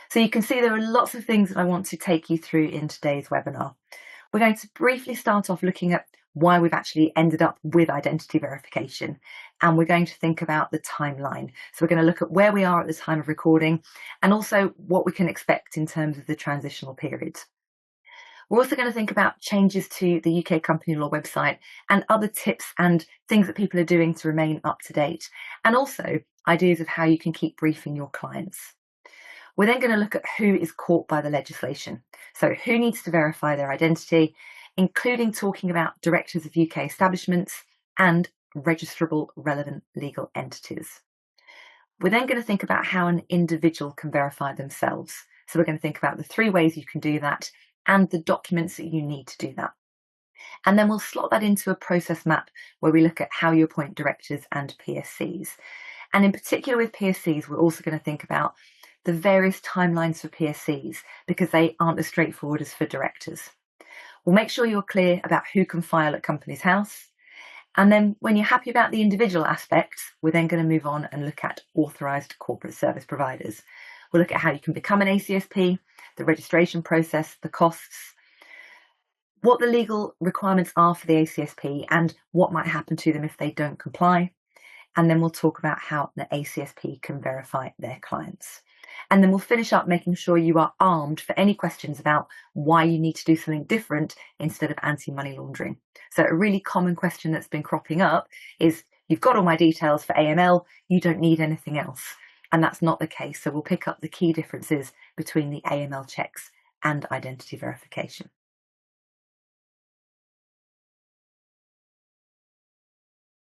So you can see there are lots of things that I want to take you through in today's webinar. We're going to briefly start off looking at why we've actually ended up with identity verification, and we're going to think about the timeline. So we're going to look at where we are at the time of recording and also what we can expect in terms of the transitional period. We're also going to think about changes to the UK Company Law website and other tips and things that people are doing to remain up to date, and also ideas of how you can keep briefing your clients. We're then going to look at who is caught by the legislation. So who needs to verify their identity, including talking about directors of UK establishments and registrable relevant legal entities. We're then going to think about how an individual can verify themselves. So we're going to think about the 3 ways you can do that and the documents that you need to do that. And then we'll slot that into a process map where we look at how you appoint directors and PSCs. And in particular with PSCs, we're also going to think about the various timelines for PSCs because they aren't as straightforward as for directors. We'll make sure you're clear about who can file at Companies House. And then when you're happy about the individual aspects, we're then going to move on and look at authorised corporate service providers. We'll look at how you can become an ACSP, the registration process, the costs, what the legal requirements are for the ACSP and what might happen to them if they don't comply. And then we'll talk about how the ACSP can verify their clients. And then we'll finish up making sure you are armed for any questions about why you need to do something different instead of anti-money laundering. So a really common question that's been cropping up is, you've got all my details for AML, you don't need anything else. And that's not the case. So we'll pick up the key differences between the AML checks and identity verification.